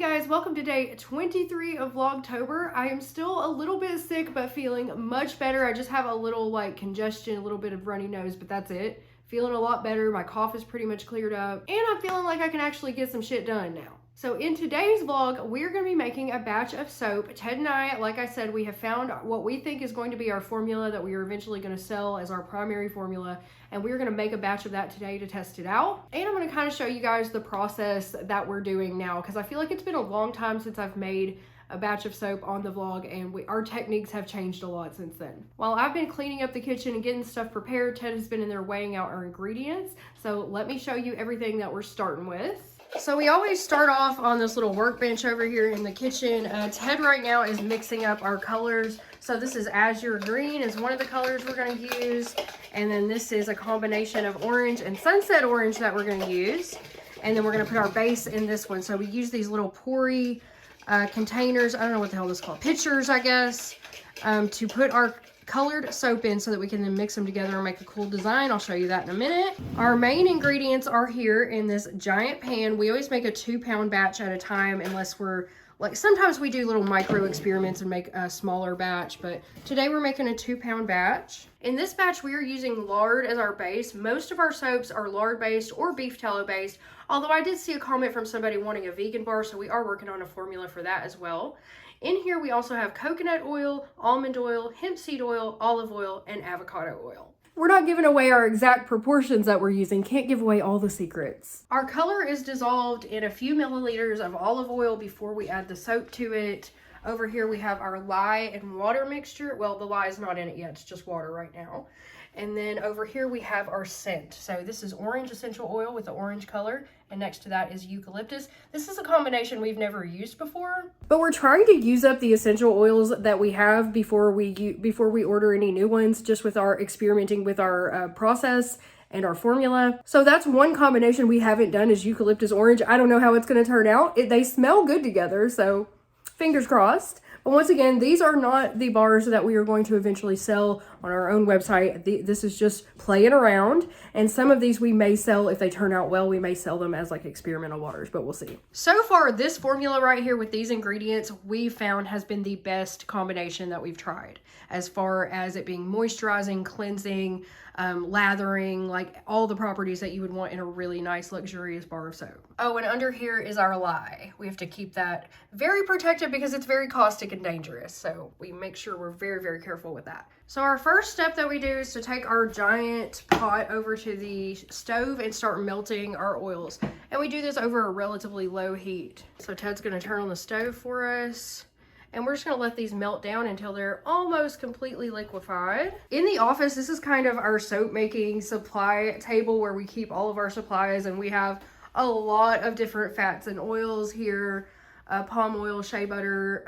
guys, welcome to day 23 of Vlogtober. I am still a little bit sick, but feeling much better. I just have a little congestion, a little bit of runny nose, but that's it. Feeling a lot better. My cough is pretty much cleared up, and I'm feeling like I can actually get some shit done now. So in today's vlog, we're going to be making a batch of soap. Ted and I, like I said, we have found what we think is going to be our formula that we are eventually going to sell as our primary formula. And we're going to make a batch of that today to test it out. And I'm going to kind of show you guys the process that we're doing now, because I feel like it's been a long time since I've made a batch of soap on the vlog, and our techniques have changed a lot since then. While I've been cleaning up the kitchen and getting stuff prepared, Ted has been in there weighing out our ingredients. So let me show you everything that we're starting with. So we always start off on this little workbench over here in the kitchen. Ted right now is mixing up our colors. So this is azure green is one of the colors we're going to use. And then this is a combination of orange and sunset orange that we're going to use. And then we're going to put our base in this one. So we use these little poury containers. I don't know what the hell this is called. Pitchers, I guess, to put our colored soap in so that we can then mix them together and make a cool design. I'll show you that in a minute. Our main ingredients are here in this giant pan. We always make a 2-pound batch at a time, unless we're sometimes we do little micro experiments and make a smaller batch, but today we're making a 2-pound batch. In this batch, we are using lard as our base. Most of our soaps are lard based or beef tallow based, although I did see a comment from somebody wanting a vegan bar, so we are working on a formula for that as well. In here, we also have coconut oil, almond oil, hemp seed oil, olive oil, and avocado oil. We're not giving away our exact proportions that we're using. Can't give away all the secrets. Our color is dissolved in a few milliliters of olive oil before we add the soap to it. Over here, we have our lye and water mixture. Well, the lye is not in it yet. It's just water right now. And then over here we have our scent. So this is orange essential oil with the orange color, and next to that is eucalyptus. This is a combination we've never used before, but we're trying to use up the essential oils that we have before we order any new ones, just with our experimenting with our process and our formula. So that's one combination we haven't done, is eucalyptus orange. I don't know how it's going to turn out. They smell good together, so fingers crossed. But once again, these are not the bars that we are going to eventually sell on our own website. This is just playing around. And some of these we may sell, if they turn out well, we may sell them as experimental bars, but we'll see. So far, this formula right here with these ingredients we found has been the best combination that we've tried, as far as it being moisturizing, cleansing, lathering, all the properties that you would want in a really nice, luxurious bar of soap. Oh, and under here is our lye. We have to keep that very protected because it's very caustic and dangerous. So we make sure we're very, very careful with that. So our first step that we do is to take our giant pot over to the stove and start melting our oils. And we do this over a relatively low heat. So Ted's gonna turn on the stove for us. And we're just gonna let these melt down until they're almost completely liquefied. In the office, this is kind of our soap making supply table where we keep all of our supplies, and we have a lot of different fats and oils here. Palm oil, shea butter.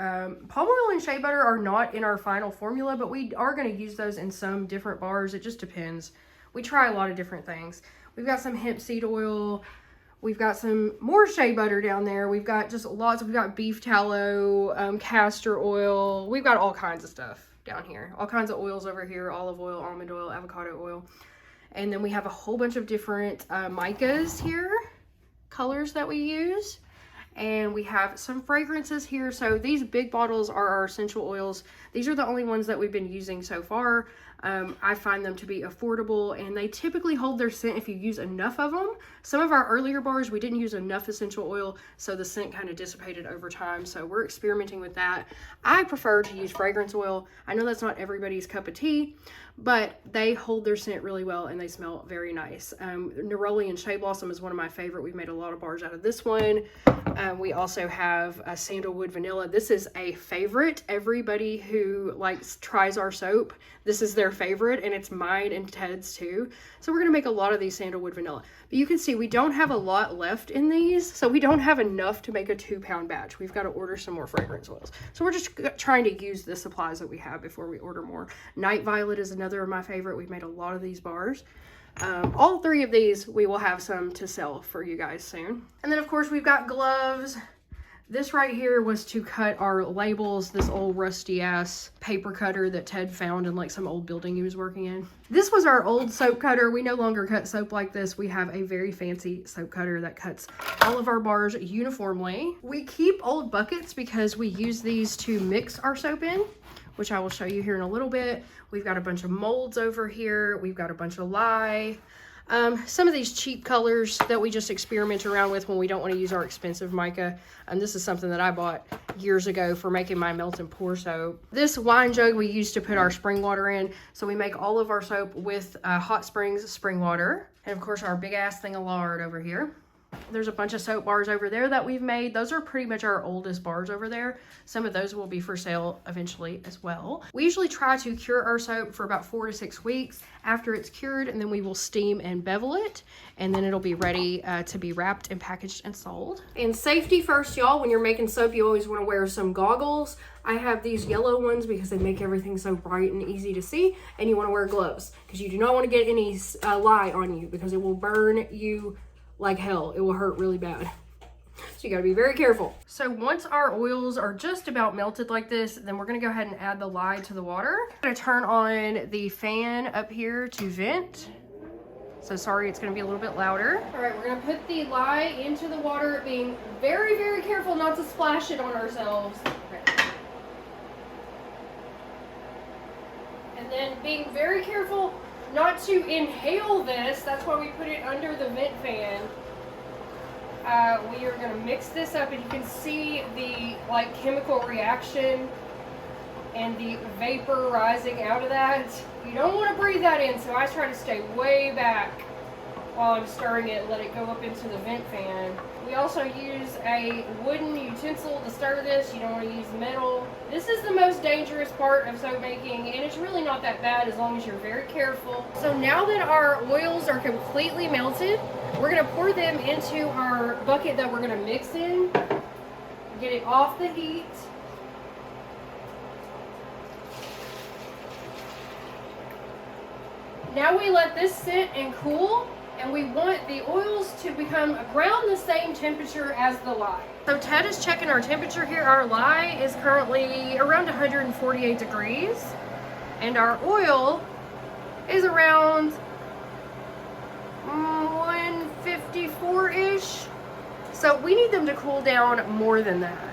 Palm oil and shea butter are not in our final formula, but we are gonna use those in some different bars. It just depends. We try a lot of different things. We've got some hemp seed oil. We've got some more shea butter down there. We've got just lots. We've got beef tallow, castor oil. We've got all kinds of stuff down here. All kinds of oils over here: olive oil, almond oil, avocado oil. And then we have a whole bunch of different micas here, colors that we use. And we have some fragrances here. So these big bottles are our essential oils. These are the only ones that we've been using so far. I find them to be affordable, and they typically hold their scent if you use enough of them. Some of our earlier bars, we didn't use enough essential oil, so the scent kind of dissipated over time. So we're experimenting with that. I prefer to use fragrance oil. I know that's not everybody's cup of tea, but they hold their scent really well and they smell very nice. Neroli and Shea Blossom is one of my favorite. We've made a lot of bars out of this one. We also have a sandalwood vanilla. This is a favorite. Everybody who tries our soap, this is their favorite, and it's mine and Ted's too. So we're gonna make a lot of these sandalwood vanilla. But you can see we don't have a lot left in these, so we don't have enough to make a 2-pound batch. We've got to order some more fragrance oils. So we're just trying to use the supplies that we have before we order more. Night Violet is another of my favorite. We've made a lot of these bars. All 3 of these, we will have some to sell for you guys soon. And then of course we've got gloves. This right here was to cut our labels, this old rusty ass paper cutter that Ted found in like some old building he was working in. This was our old soap cutter. We no longer cut soap like this. We have a very fancy soap cutter that cuts all of our bars uniformly. We keep old buckets because we use these to mix our soap in, which I will show you here in a little bit. We've got a bunch of molds over here. We've got a bunch of lye. Some of these cheap colors that we just experiment around with when we don't want to use our expensive mica. This is something that I bought years ago for making my melt and pour soap. This wine jug we use to put our spring water in. So we make all of our soap with Hot Springs spring water. And of course our big ass thing of lard over here. There's a bunch of soap bars over there that we've made. Those are pretty much our oldest bars over there. Some of those will be for sale eventually as well. We usually try to cure our soap for about 4 to 6 weeks after it's cured, and then we will steam and bevel it, and then it'll be ready to be wrapped and packaged and sold. And safety first, y'all. When you're making soap, you always want to wear some goggles. I have these yellow ones because they make everything so bright and easy to see, and you want to wear gloves because you do not want to get any lye on you because it will burn you like hell. It will hurt really bad. So you gotta be very careful. So once our oils are just about melted like this, then we're gonna go ahead and add the lye to the water. I'm gonna turn on the fan up here to vent. So sorry, it's gonna be a little bit louder. All right, we're gonna put the lye into the water, being very, very careful not to splash it on ourselves. Okay. And then being very careful not to inhale this. That's why we put it under the vent fan. We are going to mix this up, and you can see the like chemical reaction and the vapor rising out of that. You don't want to breathe that in, so I try to stay way back while I'm stirring it and let it go up into the vent fan. We also use a wooden utensil to stir this. You don't want to use metal. This is the most dangerous part of soap making, and it's really not that bad as long as you're very careful. So now that our oils are completely melted, we're going to pour them into our bucket that we're going to mix in. Get it off the heat. Now we let this sit and cool, and we want the oils to become around the same temperature as the lye. So Ted is checking our temperature here. Our lye is currently around 148 degrees, and our oil is around 154-ish. So we need them to cool down more than that.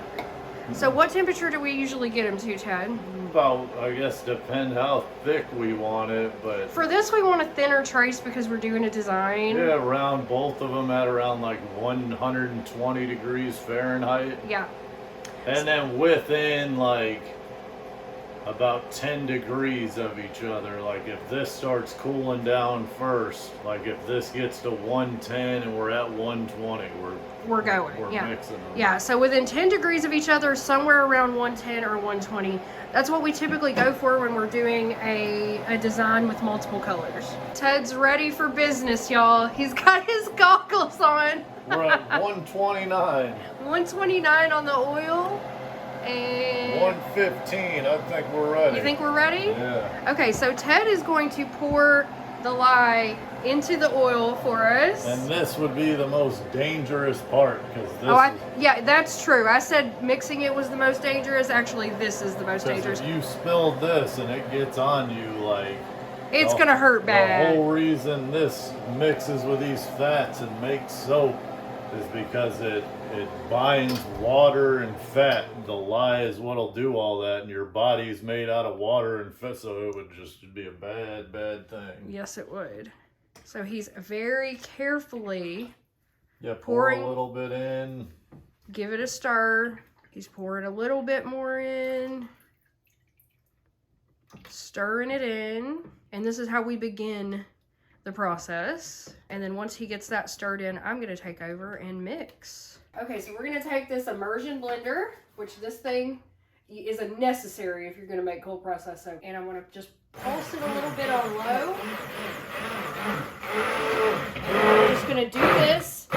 So what temperature do we usually get them to, Ted? About, I guess, depend how thick we want it, but for this we want a thinner trace because we're doing a design. Yeah, around both of them at around like 120 degrees Fahrenheit. Yeah. And then within like about 10 degrees of each other. Like if this starts cooling down first, like if this gets to 110 and we're at 120, we're mixing them. Yeah, so within 10 degrees of each other, somewhere around 110 or 120. That's what we typically go for when we're doing a design with multiple colors. Ted's ready for business, y'all. He's got his goggles on. We're at 129. 129 on the oil. And 115, I think we're ready. You think we're ready? Yeah. Okay, so Ted is going to pour the lye into the oil for us. And this would be the most dangerous part because this yeah, that's true. I said mixing it was the most dangerous. Actually, this is the most dangerous. If you spilled this and it gets on you, like it's gonna hurt bad. The whole reason this mixes with these fats and makes soap is because it binds water and fat. The lye is what'll do all that, and your body's made out of water and fat, so it would just be a bad thing. Yes, it would. So he's very carefully pouring a little bit in. Give it a stir. He's pouring a little bit more in. Stirring it in. And this is how we begin the process. And then once he gets that stirred in, I'm going to take over and mix. Okay, so we're going to take this immersion blender, which this thing is a necessary if you're going to make cold process soap. And I'm going to just pulse it a little bit on low. I'm just going to do this.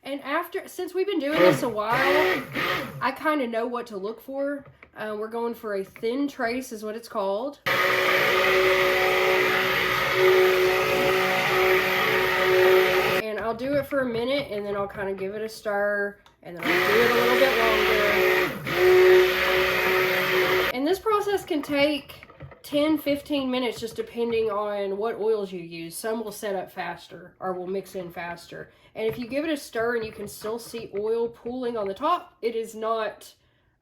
And since we've been doing this a while, I kind of know what to look for. We're going for a thin trace is what it's called. I'll do it for a minute, and then I'll kind of give it a stir, and then I'll do it a little bit longer. And this process can take 10-15 minutes, just depending on what oils you use. Some will set up faster or will mix in faster. And if you give it a stir and you can still see oil pooling on the top, it is not,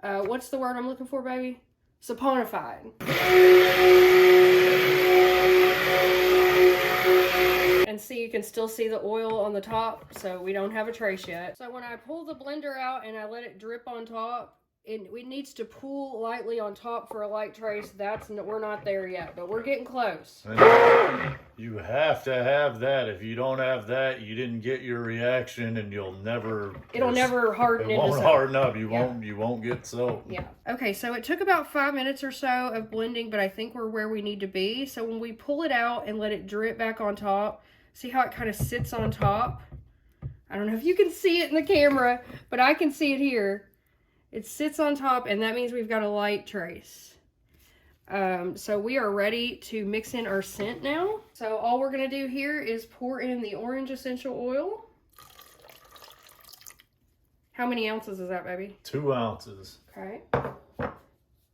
what's the word I'm looking for, baby? Saponified. And see, you can still see the oil on the top, so we don't have a trace yet. So when I pull the blender out and I let it drip on top, it needs to pool lightly on top for a light trace. We're not there yet, but we're getting close. And you have to have that. If you don't have that, you didn't get your reaction, and it'll never harden. It won't harden up. You won't get soap. Yeah. Okay, so it took about 5 minutes or so of blending, but I think we're where we need to be. So when we pull it out and let it drip back on top, see how it kind of sits on top? I don't know if you can see it in the camera, but I can see it here. It sits on top, and that means we've got a light trace. So we are ready to mix in our scent now. So all we're going to do here is pour in the orange essential oil. How many ounces is that, baby? 2 ounces. Okay.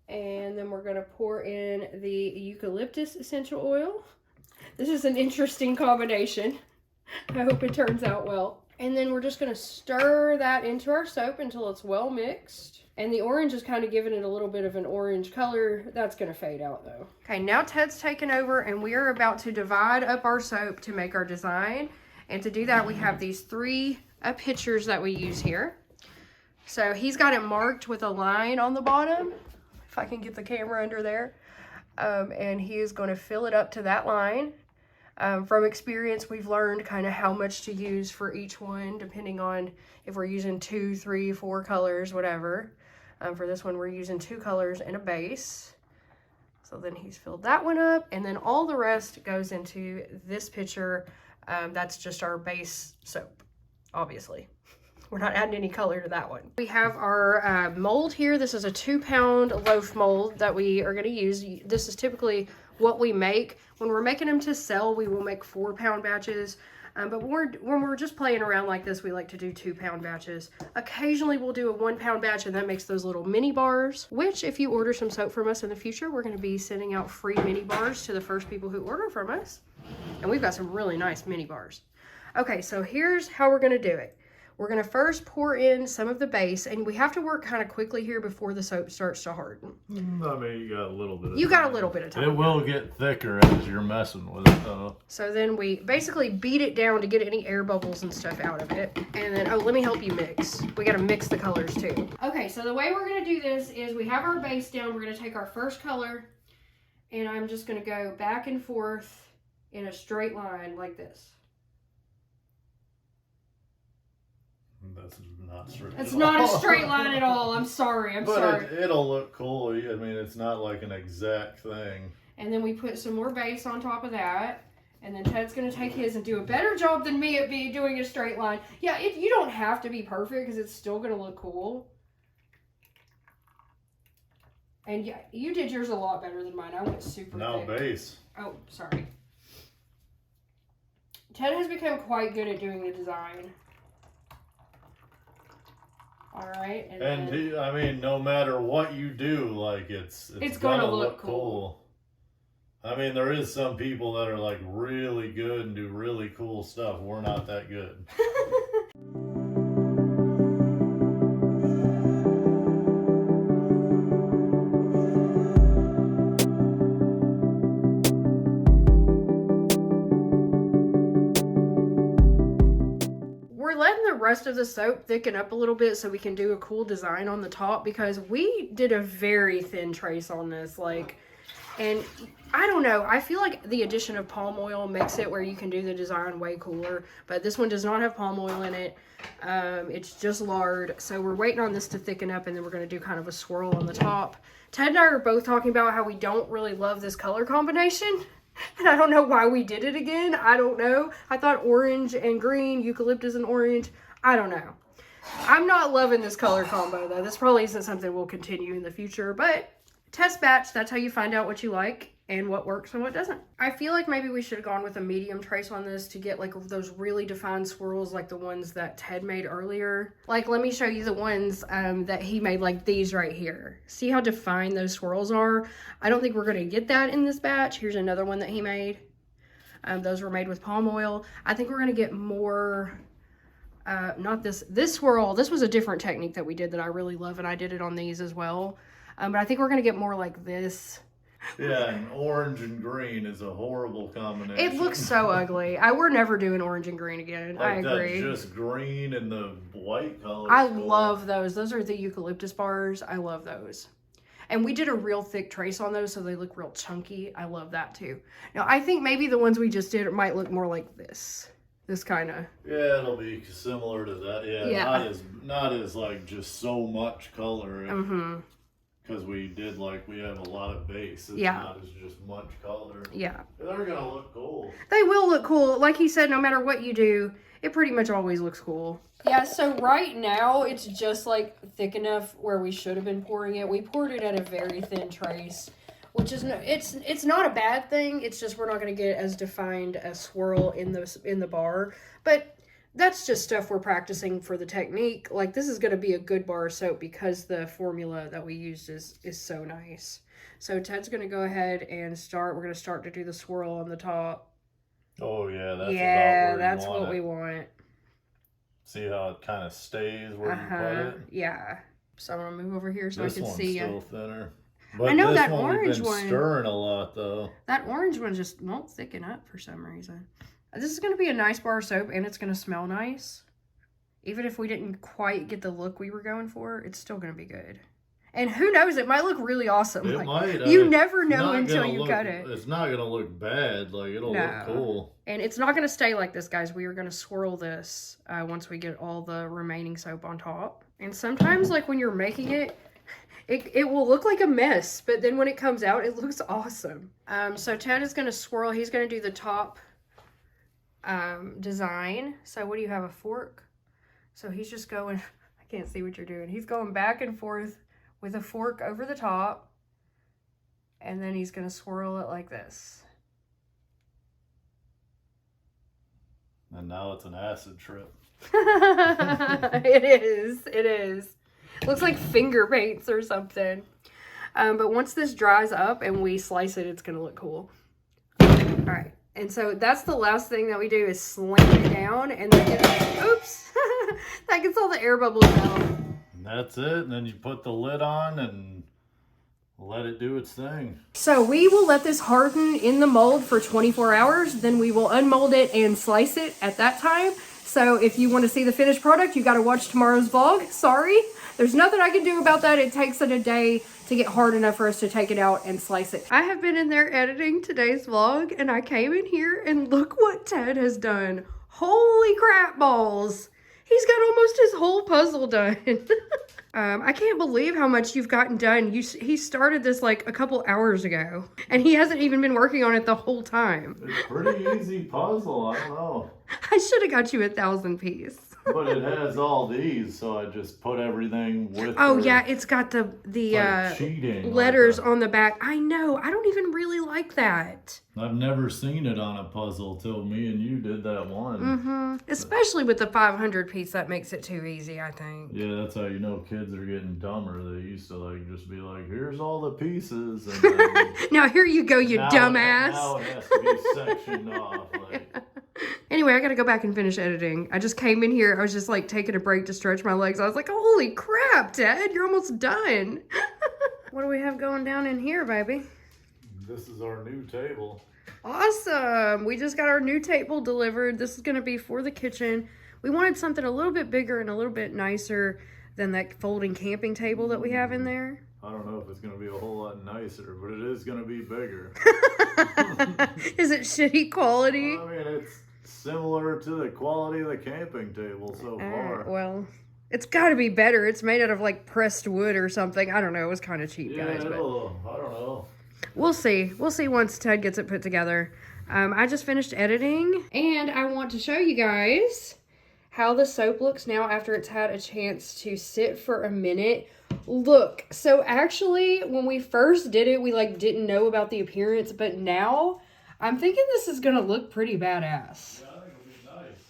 And then we're going to pour in the eucalyptus essential oil. This is an interesting combination. I hope it turns out well. And then we're just going to stir that into our soap until it's well mixed. And the orange is kind of giving it a little bit of an orange color. That's going to fade out though. Okay, now Ted's taken over and we are about to divide up our soap to make our design. And to do that, we have these 3 pitchers that we use here. So he's got it marked with a line on the bottom, if I can get the camera under there. And he is going to fill it up to that line. From experience, we've learned kind of how much to use for each one, depending on if we're using 2, 3, 4 colors, whatever. For this one, we're using 2 colors and a base. So then he's filled that one up, and then all the rest goes into this pitcher. That's just our base soap, obviously. We're not adding any color to that one. We have our mold here. This is a 2-pound loaf mold that we are going to use. This is typically what we make. When we're making them to sell, we will make 4-pound batches. But when we're just playing around like this, we like to do 2-pound batches. Occasionally we'll do a 1-pound batch, and that makes those little mini bars, which if you order some soap from us in the future, we're going to be sending out free mini bars to the first people who order from us. And we've got some really nice mini bars. Okay, so here's how we're going to do it. We're going to first pour in some of the base, and we have to work kind of quickly here before the soap starts to harden. I mean, you got a little bit of time. You got a little bit of time. It will get thicker as you're messing with it, though. So then we basically beat it down to get any air bubbles and stuff out of it. And then, oh, let me help you mix. We got to mix the colors too. Okay, so the way we're going to do this is we have our base down. We're going to take our first color, and I'm just going to go back and forth in a straight line like this. That's not straight. It's not a straight line at all. I'm sorry. I'm sorry. But it'll look cool. I mean, it's not like an exact thing. And then we put some more base on top of that. And then Ted's going to take his and do a better job than me at doing a straight line. Yeah, you don't have to be perfect because it's still going to look cool. And yeah, you did yours a lot better than mine. I went super thick. Base. Oh, sorry. Ted has become quite good at doing the design. All right, and I mean, no matter what you do, like it's gonna look cool. I mean, there is some people that are like really good and do really cool stuff. We're not that good. Rest of the soap thicken up a little bit so we can do a cool design on the top, because we did a very thin trace on this, like, and I don't know, I feel like the addition of palm oil makes it where you can do the design way cooler, but this one does not have palm oil in it. It's just lard, so we're waiting on this to thicken up, and then we're going to do kind of a swirl on the top. Ted and I are both talking about how we don't really love this color combination. And I don't know why we did it again. I don't know. I thought orange and green, eucalyptus and orange. I don't know. I'm not loving this color combo though. This probably isn't something we'll continue in the future, but test batch, that's how you find out what you like. and what works and what doesn't. I feel like maybe we should have gone with a medium trace on this to get like those really defined swirls like the ones that Ted made earlier. Like, let me show you the ones that he made, like these right here. See how defined those swirls are? I don't think we're gonna get that in this batch. Here's another one that he made. Those were made with palm oil. I think we're gonna get more, not this swirl. This was a different technique that we did that I really love, and I did it on these as well. But I think we're gonna get more like this. Yeah, and orange and green is a horrible combination. It looks so ugly. We're never doing orange and green again. Like I agree. That just green and the white color. I love those. Those are the eucalyptus bars. I love those. And we did a real thick trace on those, so they look real chunky. I love that too. Now, I think maybe the ones we just did might look more like this. This kind of. Yeah, it'll be similar to that. Yeah. Not as like just so much color. Mm-hmm. Because we have a lot of base. It's not as just much color. Yeah. They're going to look cool. They will look cool. Like he said, no matter what you do, it pretty much always looks cool. Yeah, so right now, it's just like thick enough where we should have been pouring it. We poured it at a very thin trace, which is, it's not a bad thing. It's just we're not going to get as defined a swirl in the bar. But that's just stuff we're practicing for the technique. Like, this is going to be a good bar of soap because the formula that we used is so nice. So Ted's going to go ahead and start. We're going to start to do the swirl on the top. Oh, yeah. That's that's what we want. See how it kind of stays where you put it? Yeah. So I'm going to move over here so I can see you. This one's still thinner. But I know this that one orange we've been one. stirring a lot, though. That orange one just won't thicken up for some reason. This is going to be a nice bar of soap, and it's going to smell nice. Even if we didn't quite get the look we were going for, it's still going to be good. And who knows, it might look really awesome. It might. You never know until you cut it. It's not going to look bad. Like, it'll look cool. And it's not going to stay like this, guys. We are going to swirl this once we get all the remaining soap on top. And sometimes, like, when you're making it, it will look like a mess. But then when it comes out, it looks awesome. So Ted is going to swirl. He's going to do the top design. So what do you have, a fork? So he's just going, I can't see what you're doing. He's going back and forth with a fork over the top, and then he's going to swirl it like this. And now it's an acid trip. It is. Looks like finger paints or something. But once this dries up and we slice it, it's going to look cool. All right. And so that's the last thing that we do is slam it down and then oops, that gets all the air bubbles out. And that's it. And then you put the lid on and let it do its thing. So we will let this harden in the mold for 24 hours. Then we will unmold it and slice it at that time. So if you want to see the finished product, you got to watch tomorrow's vlog. Sorry, there's nothing I can do about that. It takes it a day to get hard enough for us to take it out and slice it. I have been in there editing today's vlog, and I came in here and look what Ted has done. Holy crap balls. He's got almost his whole puzzle done. I can't believe how much you've gotten done. He started this like a couple hours ago, and he hasn't even been working on it the whole time. It's a pretty easy puzzle. I don't know. I should have got you 1,000-piece. But it has all these, so I just put everything with. Oh yeah, it's got the like cheating, letters on the back. I know. I don't even really like that. I've never seen it on a puzzle till me and you did that one. Mm-hmm. Especially with the 500-piece, that makes it too easy, I think. Yeah, that's how you know kids are getting dumber. They used to like just be like, "Here's all the pieces." And then, now here you go, you dumbass. Now it has to be sectioned off. Like. Anyway, I gotta go back and finish editing. I just came in here. I was just like taking a break to stretch my legs. I was like, holy crap, Ted, you're almost done. What do we have going down in here, baby? This is our new table. Awesome. We just got our new table delivered. This is gonna be for the kitchen. We wanted something a little bit bigger and a little bit nicer than that folding camping table that we have in there. I don't know if it's going to be a whole lot nicer, but it is going to be bigger. Is it shitty quality? I mean, it's similar to the quality of the camping table so far. Well, it's got to be better. It's made out of like pressed wood or something. I don't know. It was kind of cheap, guys. But I don't know. We'll see. We'll see once Ted gets it put together. I just finished editing, and I want to show you guys how the soap looks now after it's had a chance to sit for a minute. Look, so actually when we first did it, we like didn't know about the appearance, but now I'm thinking this is gonna look pretty badass. Yeah, I think it'll be nice.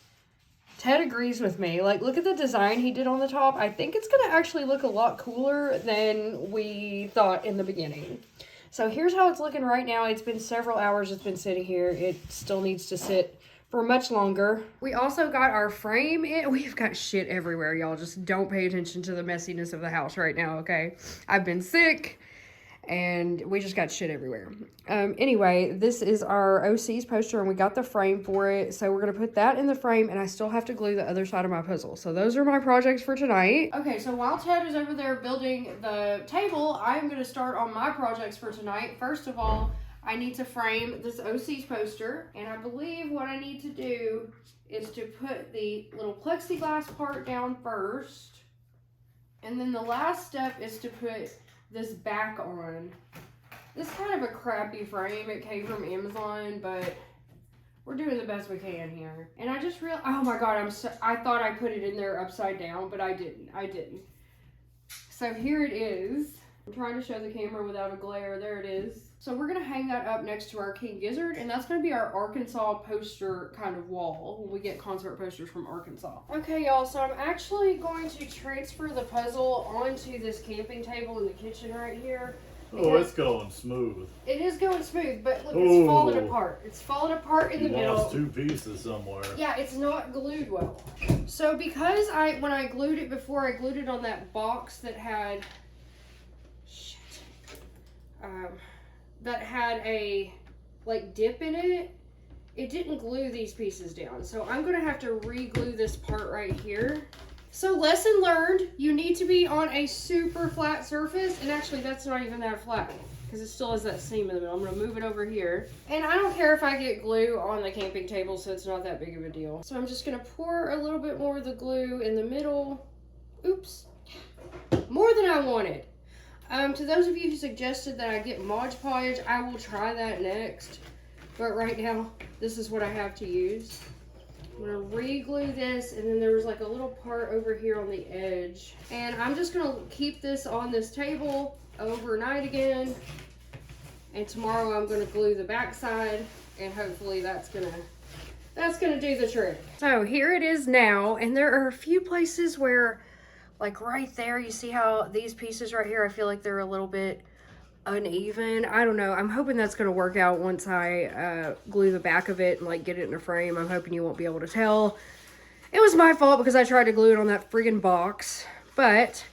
Ted agrees with me. Like, look at the design he did on the top. I think it's gonna actually look a lot cooler than we thought in the beginning. So here's how it's looking right now. It's been several hours it's been sitting here. It still needs to sit for much longer. We also got our frame in. We've got shit everywhere, y'all. Just don't pay attention to the messiness of the house right now, okay? I've been sick, and we just got shit everywhere. Anyway, this is our OC's poster, and we got the frame for it. So we're going to put that in the frame, and I still have to glue the other side of my puzzle. So those are my projects for tonight. Okay, so while Ted is over there building the table, I'm going to start on my projects for tonight. First of all, I need to frame this OC's poster, and I believe what I need to do is to put the little plexiglass part down first, and then the last step is to put this back on. This is kind of a crappy frame. It came from Amazon, but we're doing the best we can here. And I just realized, oh my god, I thought I put it in there upside down, but I didn't. So here it is. I'm trying to show the camera without a glare. There it is. So we're gonna hang that up next to our King Gizzard, and that's gonna be our Arkansas poster kind of wall when we get concert posters from Arkansas. Okay, y'all, so I'm actually going to transfer the puzzle onto this camping table in the kitchen right here. Oh, it's going smooth. It is going smooth, but look, it's falling apart. It's falling apart in the middle. Lost 2 pieces somewhere. Yeah, it's not glued well. So because when I glued it before, I glued it on that box that had that had a like dip in it, it didn't glue these pieces down. So I'm gonna have to re-glue this part right here. So lesson learned, you need to be on a super flat surface, and actually that's not even that flat because it still has that seam in the middle. I'm gonna move it over here. And I don't care if I get glue on the camping table, so it's not that big of a deal. So I'm just gonna pour a little bit more of the glue in the middle. Oops, more than I wanted. To those of you who suggested that I get Mod Podge, I will try that next. But right now, this is what I have to use. I'm gonna re-glue this, and then there was like a little part over here on the edge. And I'm just gonna keep this on this table overnight again. And tomorrow I'm gonna glue the back side, and hopefully that's gonna do the trick. So here it is now, and there are a few places where, like right there, you see how these pieces right here, I feel like they're a little bit uneven. I don't know. I'm hoping that's going to work out once I glue the back of it and like get it in a frame. I'm hoping you won't be able to tell. It was my fault because I tried to glue it on that friggin' box, but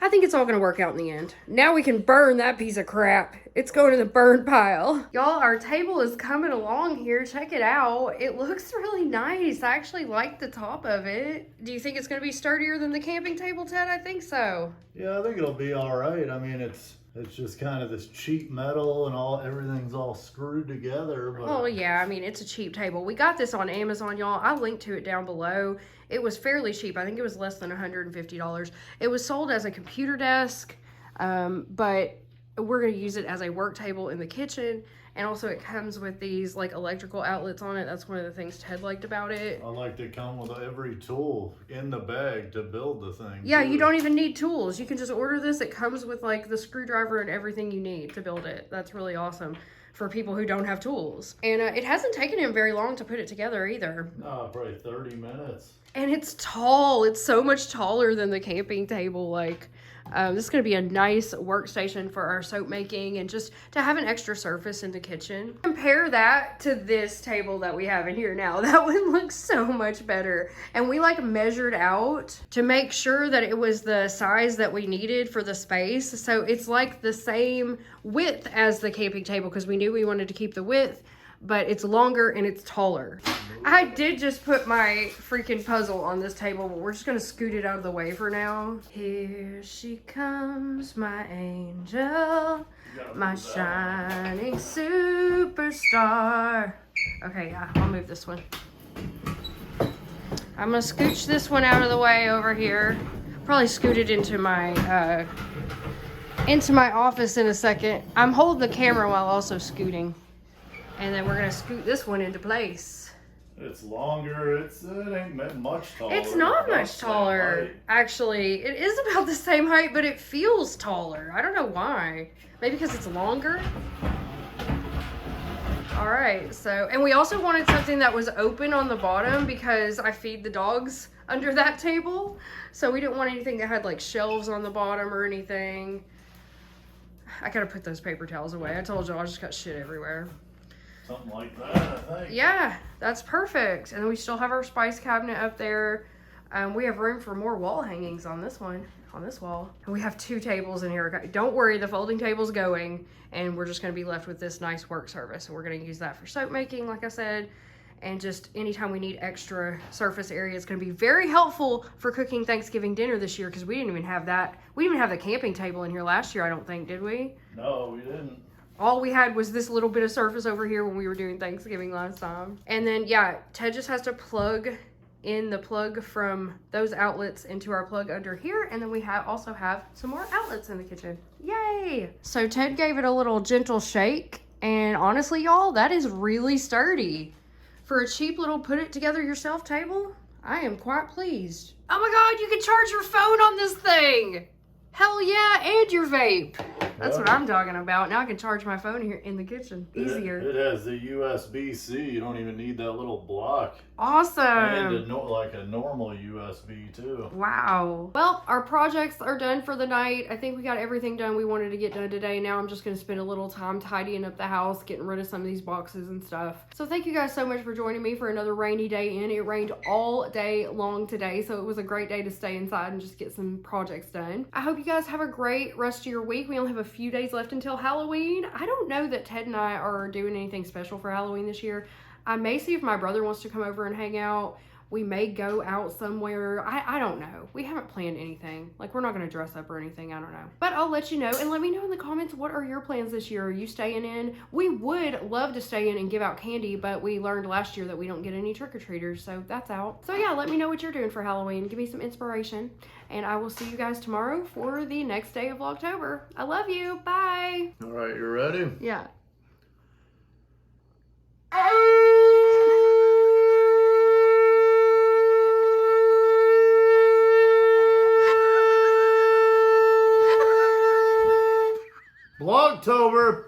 I think it's all going to work out in the end. Now we can burn that piece of crap. It's going in the burn pile. Y'all, our table is coming along here. Check it out. It looks really nice. I actually like the top of it. Do you think it's going to be sturdier than the camping table, Ted? I think so. Yeah, I think it'll be all right. I mean, it's just kind of this cheap metal and everything's all screwed together. But... Oh yeah, I mean, it's a cheap table. We got this on Amazon, y'all. I'll link to it down below. It was fairly cheap. I think it was less than $150. It was sold as a computer desk, but we're going to use it as a work table in the kitchen. And also it comes with these like electrical outlets on it. That's one of the things Ted liked about it. I like to come with every tool in the bag to build the thing. Yeah, you don't even need tools. You can just order this. It comes with like the screwdriver and everything you need to build it. That's really awesome for people who don't have tools. And it hasn't taken him very long to put it together either. No, probably 30 minutes. And it's tall. It's so much taller than the camping table. Like, this is going to be a nice workstation for our soap making and just to have an extra surface in the kitchen. Compare that to this table that we have in here now. That one looks so much better. And we like measured out to make sure that it was the size that we needed for the space. So it's like the same width as the camping table because we knew we wanted to keep the width, but it's longer and it's taller. I did just put my freaking puzzle on this table, but we're just gonna scoot it out of the way for now. Here she comes, my angel, my shining superstar. Okay, yeah, I'll move this one. I'm gonna scooch this one out of the way over here. Probably scoot it into my office in a second. I'm holding the camera while also scooting. And then we're gonna scoot this one into place. It's longer. It ain't much taller. It's not About much the same taller. height. Actually, it is about the same height, but it feels taller. I don't know why. Maybe because it's longer. All right, so, and we also wanted something that was open on the bottom because I feed the dogs under that table. So we didn't want anything that had like shelves on the bottom or anything. I gotta put those paper towels away. I told you I just got shit everywhere. Something like that, I think. Yeah, that's perfect. And we still have our spice cabinet up there. We have room for more wall hangings on this one, on this wall. And we have 2 tables in here. Don't worry, the folding table's going, and we're just gonna be left with this nice work surface. And we're gonna use that for soap making, like I said. And just anytime we need extra surface area, it's gonna be very helpful for cooking Thanksgiving dinner this year, because we didn't even have that. We didn't even have the camping table in here last year, I don't think, did we? No, we didn't. All we had was this little bit of surface over here when we were doing Thanksgiving last time. And then, yeah, Ted just has to plug in the plug from those outlets into our plug under here. And then we also have some more outlets in the kitchen. Yay! So Ted gave it a little gentle shake. And honestly, y'all, that is really sturdy. For a cheap little put it together yourself table, I am quite pleased. Oh my God, you can charge your phone on this thing! Hell yeah, and your vape. That's what I'm talking about. Now I can charge my phone here in the kitchen. Easier. It has the USB-C. You don't even need that little block. Awesome. And like a normal USB too. Wow. Well, our projects are done for the night. I think we got everything done we wanted to get done today. Now I'm just going to spend a little time tidying up the house, getting rid of some of these boxes and stuff. So thank you guys so much for joining me for another rainy day in. It rained all day long today, so it was a great day to stay inside and just get some projects done. I hope you guys have a great rest of your week. We only have a few days left until Halloween. I don't know that Ted and I are doing anything special for Halloween this year. I may see if my brother wants to come over and hang out. We may go out somewhere. I don't know. We haven't planned anything. Like, we're not going to dress up or anything. I don't know. But I'll let you know. And let me know in the comments, what are your plans this year? Are you staying in? We would love to stay in and give out candy, but we learned last year that we don't get any trick-or-treaters, so that's out. So yeah, let me know what you're doing for Halloween. Give me some inspiration. And I will see you guys tomorrow for the next day of Vlogtober. I love you. Bye. All right, you ready? Yeah. Vlogtober.